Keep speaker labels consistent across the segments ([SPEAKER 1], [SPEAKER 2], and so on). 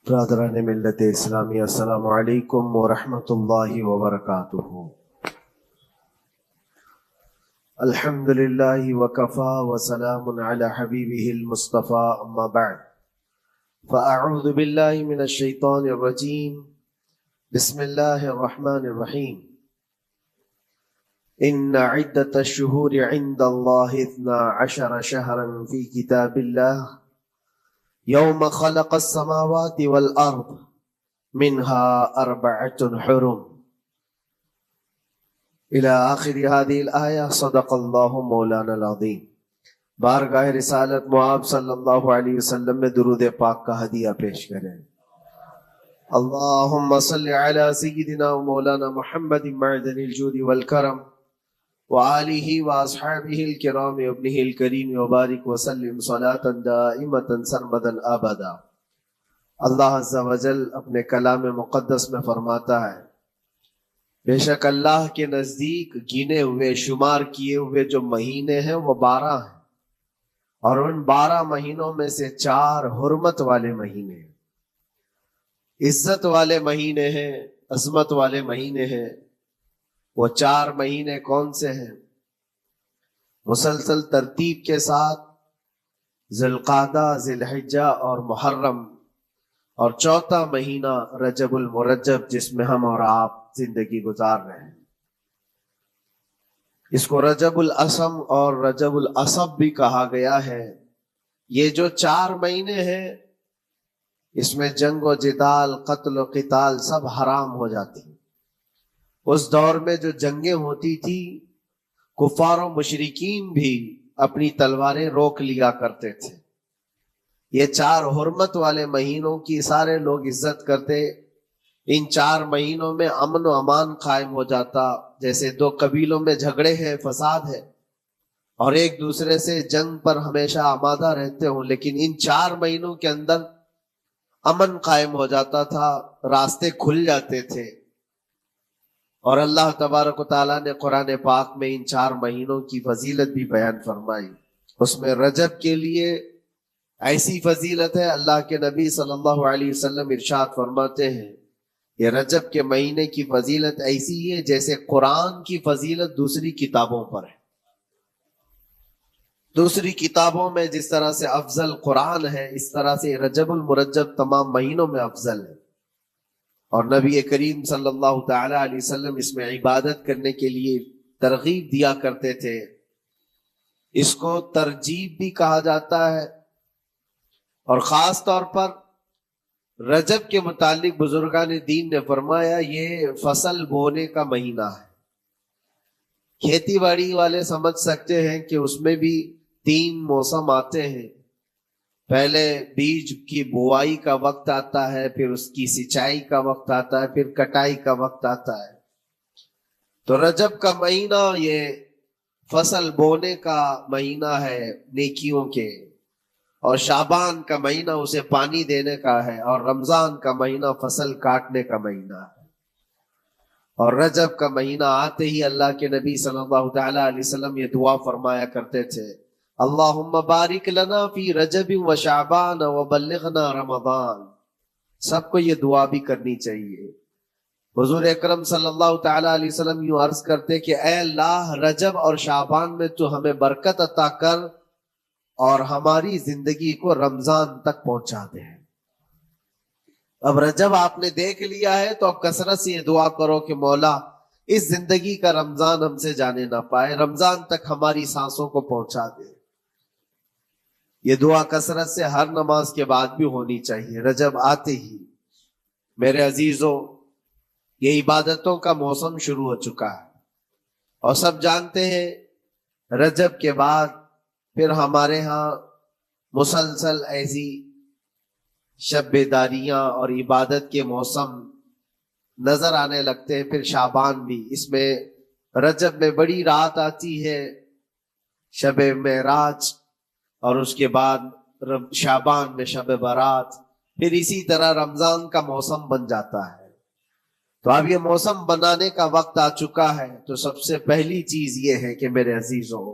[SPEAKER 1] برادران ملت اسلامی، السلام علیکم ورحمۃ اللہ وبرکاتہ۔ الحمد للہ وکفا وسلام علی حبیبہ المصطفیٰ، اما بعد فاعوذ باللہ من الشیطان الرجیم، بسم اللہ الرحمن الرحیم۔ ان عدۃ الشہور عند اللہ 12 شہرا فی کتاب اللہ یوم خلق السماوات والارض منها 4 حرم الى آخر هذه الآیہ۔ صدق اللہ مولانا العظیم۔ بارگاہ رسالت معاب صلی اللہ علیہ وسلم میں درود پاک کا ہدیہ پیش کریں۔ اللہم صل علی سیدنا و مولانا محمد معدن الجود والکرم وآلہ واصحابہ الکرام وابنہ الکریم وبارک وسلم صلاة دائمة سرمدا ابدا۔ اللہ عز و جل اپنے کلام مقدس میں فرماتا ہے، بے شک اللہ کے نزدیک گنے ہوئے شمار کیے ہوئے جو مہینے ہیں وہ 12 ہیں، اور ان 12 مہینوں میں سے 4 حرمت والے مہینے ہیں، عزت والے مہینے ہیں، عظمت والے مہینے ہیں۔ وہ 4 مہینے کون سے ہیں؟ مسلسل ترتیب کے ساتھ ذی القعدہ، ذی الحجہ اور محرم، اور 4تھا مہینہ رجب المرجب جس میں ہم اور آپ زندگی گزار رہے ہیں۔ اس کو رجب الاسم اور رجب الاسب بھی کہا گیا ہے۔ یہ جو 4 مہینے ہیں اس میں جنگ و جدال، قتل و قتال سب حرام ہو جاتی ہیں۔ اس دور میں جو جنگیں ہوتی تھی، کفار و مشرکین بھی اپنی تلواریں روک لیا کرتے تھے۔ یہ 4 حرمت والے مہینوں کی سارے لوگ عزت کرتے۔ ان 4 مہینوں میں امن و امان قائم ہو جاتا۔ جیسے 2 قبیلوں میں جھگڑے ہیں، فساد ہے، اور ایک دوسرے سے جنگ پر ہمیشہ آمادہ رہتے ہوں، لیکن ان 4 مہینوں کے اندر امن قائم ہو جاتا تھا، راستے کھل جاتے تھے۔ اور اللہ تبارک و تعالیٰ نے قرآن پاک میں ان 4 مہینوں کی فضیلت بھی بیان فرمائی۔ اس میں رجب کے لیے ایسی فضیلت ہے، اللہ کے نبی صلی اللہ علیہ وسلم ارشاد فرماتے ہیں، یہ رجب کے مہینے کی فضیلت ایسی ہے جیسے قرآن کی فضیلت دوسری کتابوں پر ہے۔ دوسری کتابوں میں جس طرح سے افضل قرآن ہے، اس طرح سے رجب المرجب تمام مہینوں میں افضل ہے۔ اور نبی کریم صلی اللہ تعالی علیہ وسلم اس میں عبادت کرنے کے لیے ترغیب دیا کرتے تھے۔ اس کو ترجیب بھی کہا جاتا ہے، اور خاص طور پر رجب کے متعلق بزرگان دین نے فرمایا یہ فصل بونے کا مہینہ ہے۔ کھیتی باڑی والے سمجھ سکتے ہیں کہ اس میں بھی 3 موسم آتے ہیں۔ پہلے بیج کی بوائی کا وقت آتا ہے، پھر اس کی سچائی کا وقت آتا ہے، پھر کٹائی کا وقت آتا ہے۔ تو رجب کا مہینہ یہ فصل بونے کا مہینہ ہے نیکیوں کے، اور شعبان کا مہینہ اسے پانی دینے کا ہے، اور رمضان کا مہینہ فصل کاٹنے کا مہینہ ہے۔ اور رجب کا مہینہ آتے ہی اللہ کے نبی صلی اللہ تعالی علیہ وسلم یہ دعا فرمایا کرتے تھے، اللہم بارک لنا فی رجب و شعبان و بلغنا رمضان۔ سب کو یہ دعا بھی کرنی چاہیے۔ حضور اکرم صلی اللہ تعالی علیہ وسلم یوں عرض کرتے کہ اے اللہ، رجب اور شعبان میں تو ہمیں برکت عطا کر اور ہماری زندگی کو رمضان تک پہنچا دے۔ اب رجب آپ نے دیکھ لیا ہے تو اب کثرت سے یہ دعا کرو کہ مولا اس زندگی کا رمضان ہم سے جانے نہ پائے، رمضان تک ہماری سانسوں کو پہنچا دے۔ یہ دعا کثرت سے ہر نماز کے بعد بھی ہونی چاہیے۔ رجب آتے ہی میرے عزیزوں یہ عبادتوں کا موسم شروع ہو چکا ہے، اور سب جانتے ہیں رجب کے بعد پھر ہمارے ہاں مسلسل ایسی شب بیداریاں اور عبادت کے موسم نظر آنے لگتے ہیں۔ پھر شعبان بھی، اس میں رجب میں بڑی رات آتی ہے، شب معراج، اور اس کے بعد شعبان میں شب برات، پھر اسی طرح رمضان کا موسم بن جاتا ہے۔ تو اب یہ موسم بنانے کا وقت آ چکا ہے۔ تو سب سے پہلی چیز یہ ہے کہ میرے عزیزوں،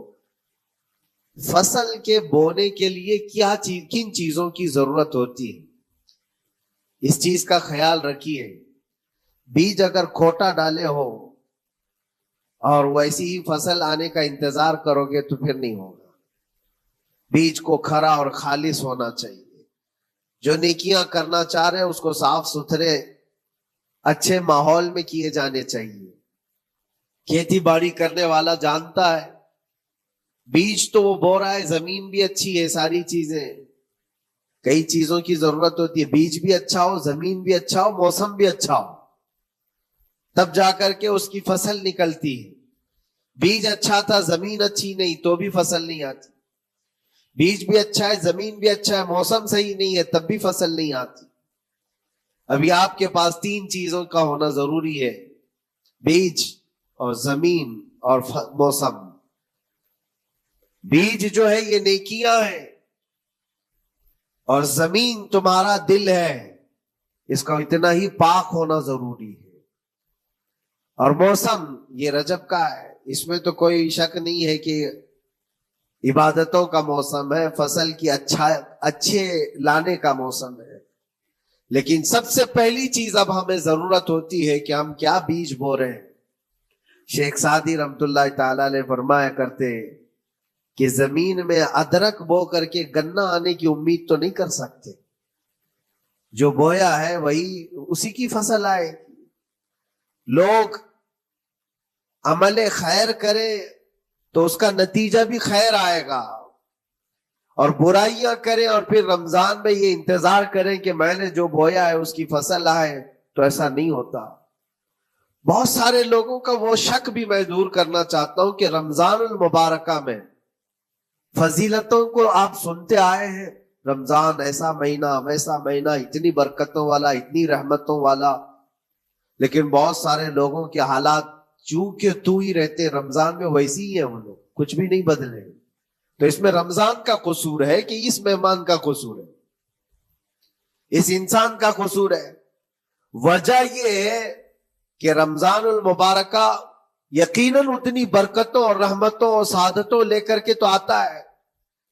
[SPEAKER 1] فصل کے بونے کے لیے کن چیزوں کی ضرورت ہوتی ہے؟ اس چیز کا خیال رکھیے، بیج اگر کھوٹا ڈالے ہو اور ویسی ہی فصل آنے کا انتظار کرو گے تو پھر نہیں ہوگا۔ بیج کو کھرا اور خالص ہونا چاہیے۔ جو نیکیاں کرنا چاہ رہے ہیں اس کو صاف ستھرے اچھے ماحول میں کیے جانے چاہیے۔ کھیتی باڑی کرنے والا جانتا ہے بیج تو وہ بو رہا ہے، زمین بھی اچھی ہے، ساری چیزیں، کئی چیزوں کی ضرورت ہوتی ہے، بیج بھی اچھا ہو، زمین بھی اچھا ہو، موسم بھی اچھا ہو، تب جا کر کے اس کی فصل نکلتی ہے۔ بیج اچھا تھا، زمین اچھی نہیں تو بھی فصل نہیں آتی۔ بیج بھی اچھا ہے، زمین بھی اچھا ہے، موسم صحیح نہیں ہے تب بھی فصل نہیں آتی۔ ابھی آپ کے پاس 3 چیزوں کا ہونا ضروری ہے، بیج اور زمین اور موسم۔ بیج جو ہے یہ نیکیاں ہیں، اور زمین تمہارا دل ہے، اس کا اتنا ہی پاک ہونا ضروری ہے۔ اور موسم یہ رجب کا ہے، اس میں تو کوئی شک نہیں ہے کہ عبادتوں کا موسم ہے، فصل کی اچھے لانے کا موسم ہے۔ لیکن سب سے پہلی چیز اب ہمیں ضرورت ہوتی ہے کہ ہم کیا بیج بو رہے ہیں۔ شیخ سعدی رحمت اللہ تعالی علیہ فرمایا کرتے کہ زمین میں ادرک بو کر کے گنا آنے کی امید تو نہیں کر سکتے، جو بویا ہے وہی اسی کی فصل آئے۔ لوگ عمل خیر کرے تو اس کا نتیجہ بھی خیر آئے گا، اور برائیاں کریں اور پھر رمضان میں یہ انتظار کریں کہ میں نے جو بویا ہے اس کی فصل آئے، تو ایسا نہیں ہوتا۔ بہت سارے لوگوں کا وہ شک بھی میں دور کرنا چاہتا ہوں کہ رمضان المبارکہ میں فضیلتوں کو آپ سنتے آئے ہیں، رمضان ایسا مہینہ ویسا مہینہ، اتنی برکتوں والا، اتنی رحمتوں والا، لیکن بہت سارے لوگوں کے حالات چونکہ تو ہی رہتے رمضان میں ویسی ہی ہیں، وہ لوگ کچھ بھی نہیں بدلے۔ تو اس میں رمضان کا قصور ہے کہ اس مہمان کا قصور ہے، اس انسان کا قصور ہے؟ وجہ یہ ہے کہ رمضان المبارکہ یقیناً اتنی برکتوں اور رحمتوں اور سعادتوں لے کر کے تو آتا ہے،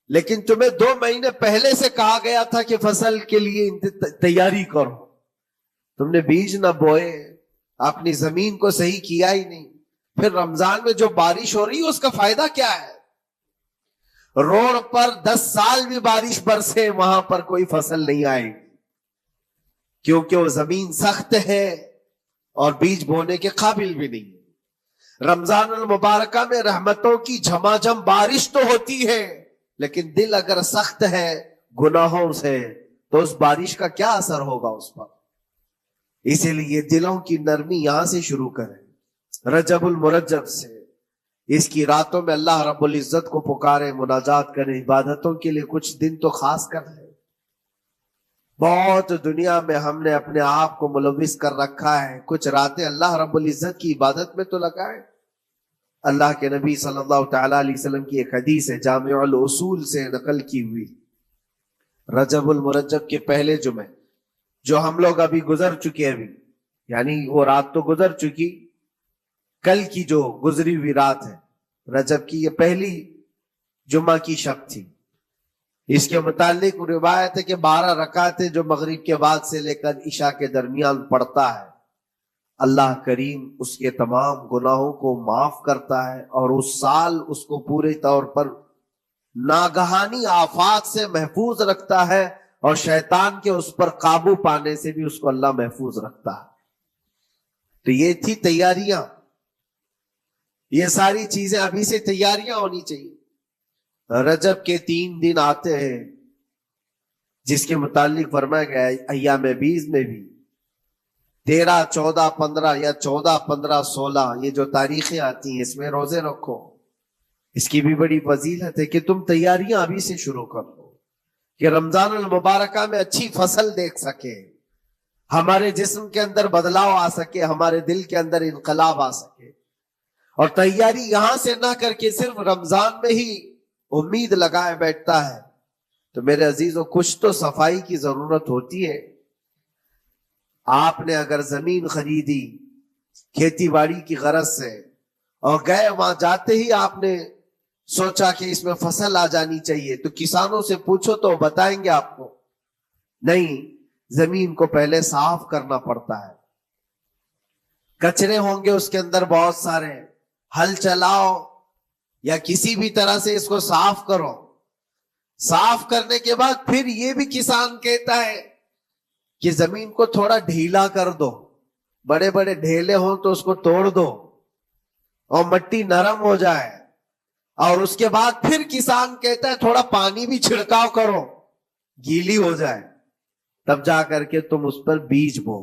[SPEAKER 1] لیکن تمہیں 2 مہینے پہلے سے کہا گیا تھا کہ فصل کے لیے تیاری کرو، تم نے بیج نہ بوئے، اپنی زمین کو صحیح کیا ہی نہیں، پھر رمضان میں جو بارش ہو رہی ہے اس کا فائدہ کیا ہے؟ روڈ پر 10 سال بھی بارش برسے وہاں پر کوئی فصل نہیں آئے گی، کیونکہ وہ زمین سخت ہے اور بیج بونے کے قابل بھی نہیں۔ رمضان المبارکہ میں رحمتوں کی جھماجھم بارش تو ہوتی ہے، لیکن دل اگر سخت ہے گناہوں سے تو اس بارش کا کیا اثر ہوگا اس پر؟ اسی لیے دلوں کی نرمی یہاں سے شروع کریں، رجب المرجب سے۔ اس کی راتوں میں اللہ رب العزت کو پکارے، مناجات کریں، عبادتوں کے لیے کچھ دن تو خاص کر لیں۔ بہت دنیا میں ہم نے اپنے آپ کو ملوث کر رکھا ہے، کچھ راتیں اللہ رب العزت کی عبادت میں تو لگائیں۔ اللہ کے نبی صلی اللہ تعالی علیہ وسلم کی ایک حدیث ہے، جامع الاصول سے نقل کی ہوئی، رجب المرجب کے پہلے جمعے جو ہم لوگ ابھی گزر چکے، ابھی یعنی وہ رات تو گزر چکی، کل کی جو گزری ہوئی رات ہے رجب کی، یہ پہلی جمعہ کی شب تھی۔ اس کے متعلق روایت ہے کہ 12 رکعتیں جو مغرب کے بعد سے لے کر عشاء کے درمیان پڑھتا ہے، اللہ کریم اس کے تمام گناہوں کو معاف کرتا ہے، اور اس سال اس کو پورے طور پر ناگہانی آفات سے محفوظ رکھتا ہے، اور شیطان کے اس پر قابو پانے سے بھی اس کو اللہ محفوظ رکھتا ہے۔ تو یہ تھی تیاریاں، یہ ساری چیزیں ابھی سے تیاریاں ہونی چاہیے۔ رجب کے 3 دن آتے ہیں جس کے متعلق فرمایا گیا ہے ایام 20 میں بھی 13، 14، 15 یا 14، 15، 16 یہ جو تاریخیں آتی ہیں اس میں روزے رکھو۔ اس کی بھی بڑی فضیلت ہے کہ تم تیاریاں ابھی سے شروع کر دو کہ رمضان المبارکہ میں اچھی فصل دیکھ سکے، ہمارے جسم کے اندر بدلاؤ آ سکے، ہمارے دل کے اندر انقلاب آ سکے۔ اور تیاری یہاں سے نہ کر کے صرف رمضان میں ہی امید لگائے بیٹھتا ہے تو میرے عزیزوں کچھ تو صفائی کی ضرورت ہوتی ہے۔ آپ نے اگر زمین خریدی کھیتی باڑی کی غرض سے اور گئے، وہاں جاتے ہی آپ نے سوچا کہ اس میں فصل آ جانی چاہیے، تو کسانوں سے پوچھو تو بتائیں گے آپ کو نہیں، زمین کو پہلے صاف کرنا پڑتا ہے. کچرے ہوں گے اس کے اندر بہت سارے، ہل چلاؤ یا کسی بھی طرح سے اس کو صاف کرو. صاف کرنے کے بعد پھر یہ بھی کسان کہتا ہے کہ زمین کو تھوڑا ڈھیلا کر دو، بڑے بڑے ڈھیلے ہوں تو اس کو توڑ دو اور مٹی نرم ہو جائے. اور اس کے بعد پھر کسان کہتا ہے تھوڑا پانی بھی چھڑکاؤ کرو، گیلی ہو جائے، تب جا کر کے تم اس پر بیج بو.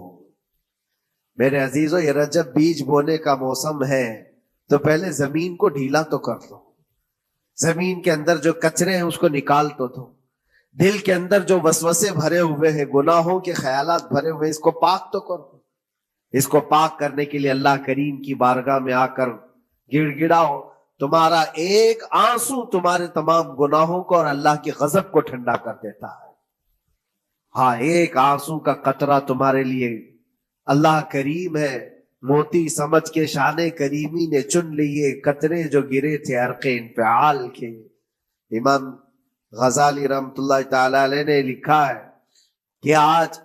[SPEAKER 1] میرے عزیزو، یہ رجب بیج بونے کا موسم ہے، تو پہلے زمین کو ڈھیلا تو کر دو. زمین کے اندر جو کچرے ہیں اس کو نکال تو دو. دل کے اندر جو وسوسے بھرے ہوئے ہیں، گناہوں کے خیالات بھرے ہوئے، اس کو پاک تو کر دو. اس کو پاک کرنے کے لیے اللہ کریم کی بارگاہ میں آ کر گڑ گڑاؤ. تمہارا ایک آنسو تمہارے تمام گناہوں کو اور اللہ کے غضب کو ٹھنڈا کر دیتا ہے. ہاں، ایک آنسو کا قطرہ تمہارے لیے اللہ کریم ہے. موتی سمجھ کے شان کریمی نے چن لیے قطرے جو گرے تھے عرق انفعال کے. امام غزالی رحمت اللہ تعالی علیہ نے لکھا ہے کہ آج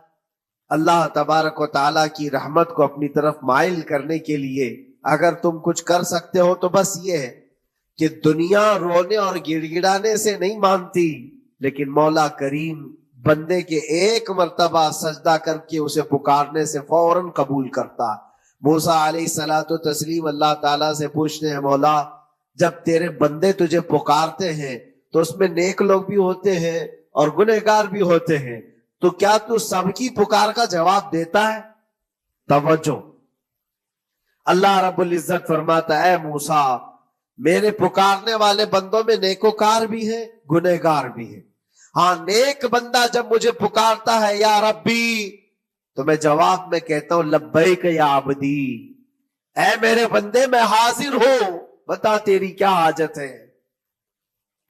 [SPEAKER 1] اللہ تبارک و تعالیٰ کی رحمت کو اپنی طرف مائل کرنے کے لیے اگر تم کچھ کر سکتے ہو تو بس یہ ہے کہ دنیا رونے اور گڑ گڑانے سے نہیں مانتی، لیکن مولا کریم بندے کے ایک مرتبہ سجدہ کر کے اسے پکارنے سے فوراً قبول کرتا. موسیٰ علیہ الصلوۃ والتسلیم اللہ تعالیٰ سے پوچھتے ہیں، مولا جب تیرے بندے تجھے پکارتے ہیں تو اس میں نیک لوگ بھی ہوتے ہیں اور گنہگار بھی ہوتے ہیں، تو کیا تو سب کی پکار کا جواب دیتا ہے؟ توجہ، اللہ رب العزت فرماتا ہے، اے موسیٰ میرے پکارنے والے بندوں میں نیکوکار بھی ہیں، گنہگار بھی ہیں. ہاں، نیک بندہ جب مجھے پکارتا ہے یا ربی، تو میں جواب میں کہتا ہوں لبیک یا عبدی، اے میرے بندے میں حاضر ہوں، بتا تیری کیا حاجت ہے.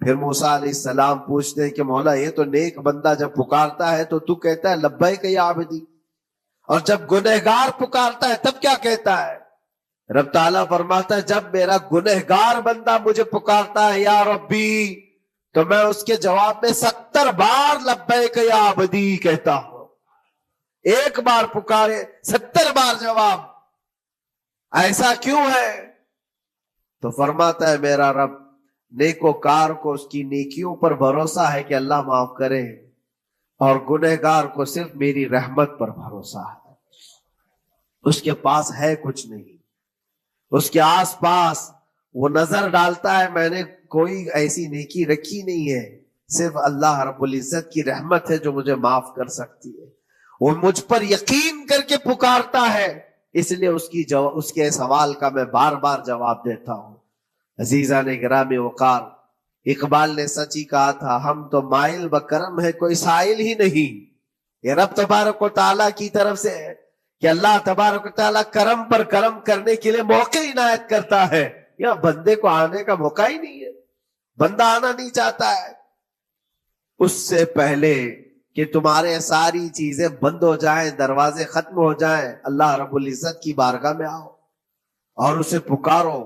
[SPEAKER 1] پھر موسیٰ علیہ السلام پوچھتے ہیں کہ مولا یہ تو نیک بندہ جب پکارتا ہے تو کہتا ہے لبیک یا عبدی، اور جب گنہگار پکارتا ہے تب کیا کہتا ہے؟ رب تعالیٰ فرماتا ہے جب میرا گنہگار بندہ مجھے پکارتا ہے یا ربی، تو میں اس کے جواب میں 70 بار لبیک یا عبدی کہتا ہوں. ایک بار پکارے 70 بار جواب. ایسا کیوں ہے؟ تو فرماتا ہے میرا رب نیکوکار کو اس کی نیکیوں پر بھروسہ ہے کہ اللہ معاف کرے، اور گنہگار کو صرف میری رحمت پر بھروسہ ہے. اس کے پاس ہے کچھ نہیں، اس کے آس پاس وہ نظر ڈالتا ہے میں نے کوئی ایسی نیکی رکھی نہیں ہے، صرف اللہ رب العزت کی رحمت ہے جو مجھے معاف کر سکتی ہے. وہ مجھ پر یقین کر کے پکارتا ہے، اس لیے اس کے سوال کا میں بار بار جواب دیتا ہوں. عزیزان گرامی وقار، اقبال نے سچ ہی کہا تھا، ہم تو مائل بکرم ہے کوئی سائل ہی نہیں. یہ رب تبارک و تعالیٰ کی طرف سے ہے کہ اللہ تبارک و تعالیٰ کرم پر کرم کرنے کے لیے موقع عنایت کرتا ہے. یا بندے کو آنے کا موقع ہی نہیں ہے، بندہ آنا نہیں چاہتا ہے. اس سے پہلے کہ تمہارے ساری چیزیں بند ہو جائیں، دروازے ختم ہو جائیں، اللہ رب العزت کی بارگاہ میں آؤ اور اسے پکارو.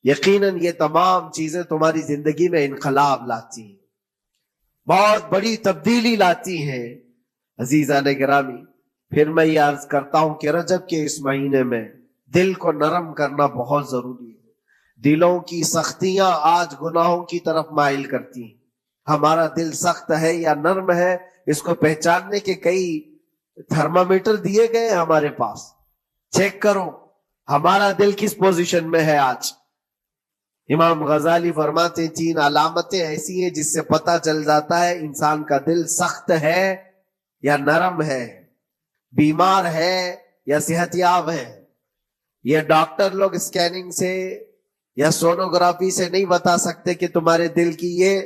[SPEAKER 1] یقیناً یہ تمام چیزیں تمہاری زندگی میں انقلاب لاتی ہیں، بہت بڑی تبدیلی لاتی ہیں. عزیزان گرامی، پھر میں یہ عرض کرتا ہوں کہ رجب کے اس مہینے میں دل کو نرم کرنا بہت ضروری ہے. دلوں کی سختیاں آج گناہوں کی طرف مائل کرتی ہیں. ہمارا دل سخت ہے یا نرم ہے، اس کو پہچاننے کے کئی تھرمامیٹر دیے گئے ہمارے پاس. چیک کرو ہمارا دل کس پوزیشن میں ہے آج. امام غزالی فرماتے 3 علامتیں ایسی ہیں جس سے پتہ چل جاتا ہے انسان کا دل سخت ہے یا نرم ہے، بیمار ہے یا صحت یاب ہے. یہ ڈاکٹر لوگ اسکیننگ سے یا سونوگرافی سے نہیں بتا سکتے کہ تمہارے دل کی یہ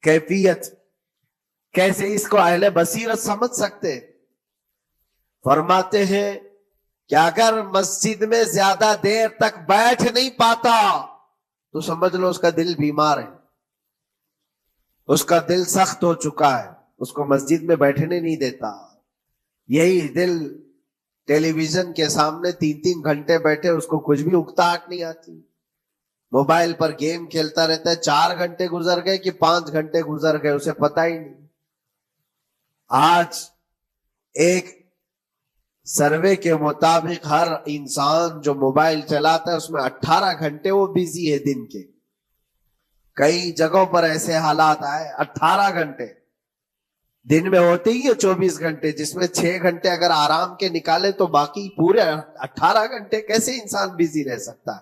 [SPEAKER 1] کیفیت. کیسے اس کو اہل بصیرت سمجھ سکتے؟ فرماتے ہیں کہ اگر مسجد میں زیادہ دیر تک بیٹھ نہیں پاتا تو سمجھ لو اس کا دل بیمار ہے، اس کا دل سخت ہو چکا ہے، اس کو مسجد میں بیٹھنے نہیں دیتا. یہی دل ٹیلی ویژن کے سامنے 3 گھنٹے بیٹھے، اس کو کچھ بھی اکتاہٹ نہیں آتی، موبائل پر گیم کھیلتا رہتا ہے. 4 گھنٹے گزر گئے کہ 5 گھنٹے گزر گئے اسے پتہ ہی نہیں. آج ایک سروے کے مطابق ہر انسان جو موبائل چلاتا ہے اس میں 18 گھنٹے وہ بزی ہے دن کے. کئی جگہوں پر ایسے حالات آئے 18 گھنٹے دن میں ہوتے ہی ہے 24 گھنٹے، جس میں 6 گھنٹے اگر آرام کے نکالے تو باقی پورے 18 گھنٹے کیسے انسان بزی رہ سکتا ہے؟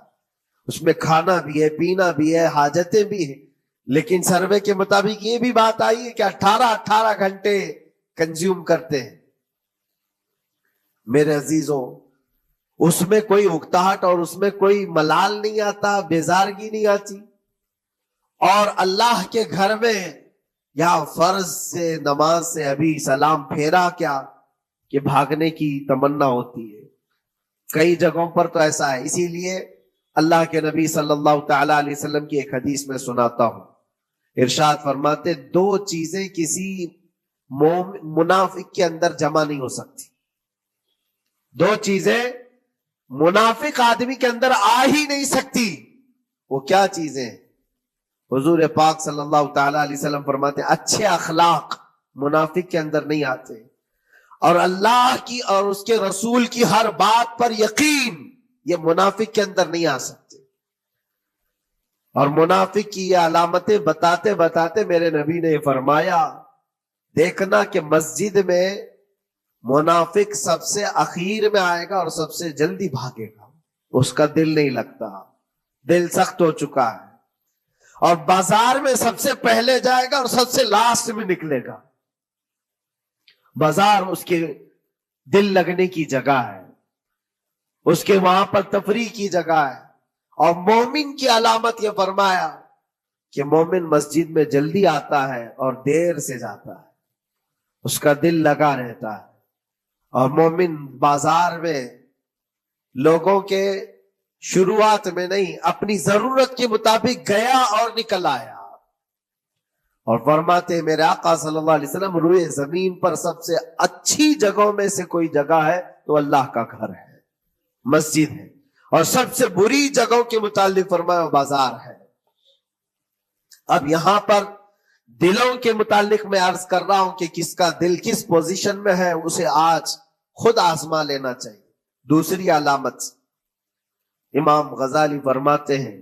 [SPEAKER 1] اس میں کھانا بھی ہے، پینا بھی ہے، حاجتیں بھی ہیں. لیکن سروے کے مطابق یہ بھی بات آئی ہے کہ 18 گھنٹے کنزیوم کرتے ہیں. میرے عزیزوں، اس میں کوئی اکتاہٹ اور اس میں کوئی ملال نہیں آتا، بیزارگی نہیں آتی. اور اللہ کے گھر میں یا فرض سے نماز سے ابھی سلام پھیرا کیا کہ بھاگنے کی تمنا ہوتی ہے. کئی جگہوں پر تو ایسا ہے. اسی لیے اللہ کے نبی صلی اللہ تعالی علیہ وسلم کی ایک حدیث میں سناتا ہوں. ارشاد فرماتے 2 چیزیں کسی منافق کے اندر جمع نہیں ہو سکتی. 2 چیزیں منافق آدمی کے اندر آ ہی نہیں سکتی. وہ کیا چیزیں؟ حضور پاک صلی اللہ تعالی علیہ وسلم فرماتے ہیں اچھے اخلاق منافق کے اندر نہیں آتے، اور اللہ کی اور اس کے رسول کی ہر بات پر یقین یہ منافق کے اندر نہیں آ سکتے. اور منافق کی یہ علامتیں بتاتے بتاتے میرے نبی نے فرمایا دیکھنا کہ مسجد میں منافق سب سے اخیر میں آئے گا اور سب سے جلدی بھاگے گا. اس کا دل نہیں لگتا، دل سخت ہو چکا ہے. اور بازار میں سب سے پہلے جائے گا اور سب سے لاسٹ میں نکلے گا. بازار اس کے دل لگنے کی جگہ ہے، اس کے وہاں پر تفریح کی جگہ ہے. اور مومن کی علامت یہ فرمایا کہ مومن مسجد میں جلدی آتا ہے اور دیر سے جاتا ہے، اس کا دل لگا رہتا ہے. اور مومن بازار میں لوگوں کے شروعات میں نہیں، اپنی ضرورت کے مطابق گیا اور نکل آیا. اور فرماتے میرے آقا صلی اللہ علیہ وسلم روئے زمین پر سب سے اچھی جگہوں میں سے کوئی جگہ ہے تو اللہ کا گھر ہے، مسجد ہے. اور سب سے بری جگہوں کے متعلق فرمایا بازار ہے. اب یہاں پر دلوں کے متعلق میں عرض کر رہا ہوں کہ کس کا دل کس پوزیشن میں ہے، اسے آج خود آزما لینا چاہیے. دوسری علامت امام غزالی فرماتے ہیں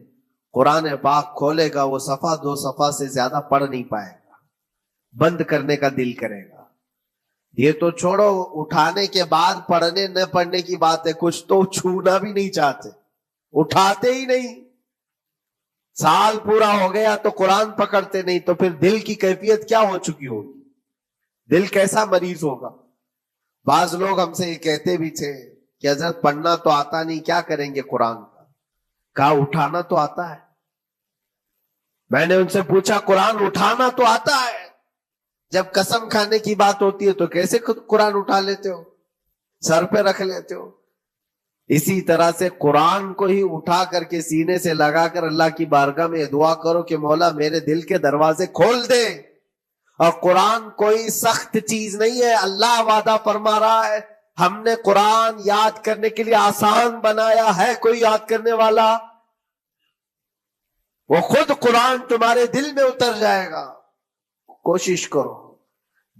[SPEAKER 1] قرآن پاک کھولے گا وہ صفحہ 2 صفحہ سے زیادہ پڑھ نہیں پائے گا، بند کرنے کا دل کرے گا. یہ تو چھوڑو اٹھانے کے بعد پڑھنے نہ پڑھنے کی بات ہے، کچھ تو چھونا بھی نہیں چاہتے، اٹھاتے ہی نہیں. سال پورا ہو گیا تو قرآن پکڑتے نہیں، تو پھر دل کی کیفیت کیا ہو چکی ہوگی؟ دل کیسا مریض ہوگا؟ بعض لوگ ہم سے یہ کہتے بھی تھے کہ حضرت پڑھنا تو آتا نہیں، کیا کریں گے قرآن کا؟ کہا اٹھانا تو آتا ہے. میں نے ان سے پوچھا قرآن اٹھانا تو آتا ہے، جب قسم کھانے کی بات ہوتی ہے تو کیسے قرآن اٹھا لیتے ہو، سر پہ رکھ لیتے ہو؟ اسی طرح سے قرآن کو ہی اٹھا کر کے سینے سے لگا کر اللہ کی بارگاہ میں دعا کرو کہ مولا میرے دل کے دروازے کھول دے. اور قرآن کوئی سخت چیز نہیں ہے. اللہ وعدہ فرما رہا ہے ہم نے قرآن یاد کرنے کے لیے آسان بنایا ہے. کوئی یاد کرنے والا؟ وہ خود قرآن تمہارے دل میں اتر جائے گا. کوشش کرو.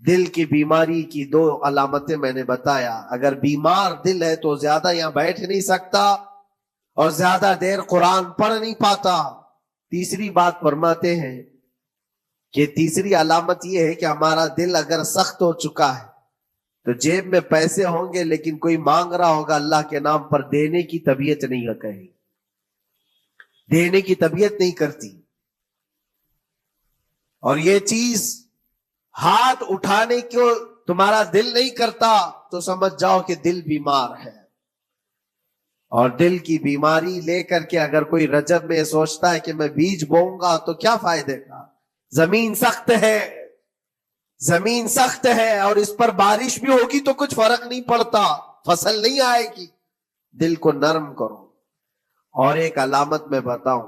[SPEAKER 1] دل کی بیماری کی 2 علامتیں میں نے بتایا. اگر بیمار دل ہے تو زیادہ یہاں بیٹھ نہیں سکتا اور زیادہ دیر قرآن پڑھ نہیں پاتا. تیسری بات فرماتے ہیں کہ تیسری علامت یہ ہے کہ ہمارا دل اگر سخت ہو چکا ہے تو جیب میں پیسے ہوں گے لیکن کوئی مانگ رہا ہوگا اللہ کے نام پر، دینے کی طبیعت نہیں کہیں، دینے کی طبیعت نہیں کرتی. اور یہ چیز ہاتھ اٹھانے کو تمہارا دل نہیں کرتا تو سمجھ جاؤ کہ دل بیمار ہے. اور دل کی بیماری لے کر کے اگر کوئی رجب میں سوچتا ہے کہ میں بیج بوؤں گا تو کیا فائدے کا؟ زمین سخت ہے، زمین سخت ہے اور اس پر بارش بھی ہوگی تو کچھ فرق نہیں پڑتا، فصل نہیں آئے گی. دل کو نرم کرو. اور ایک علامت میں بتاؤں،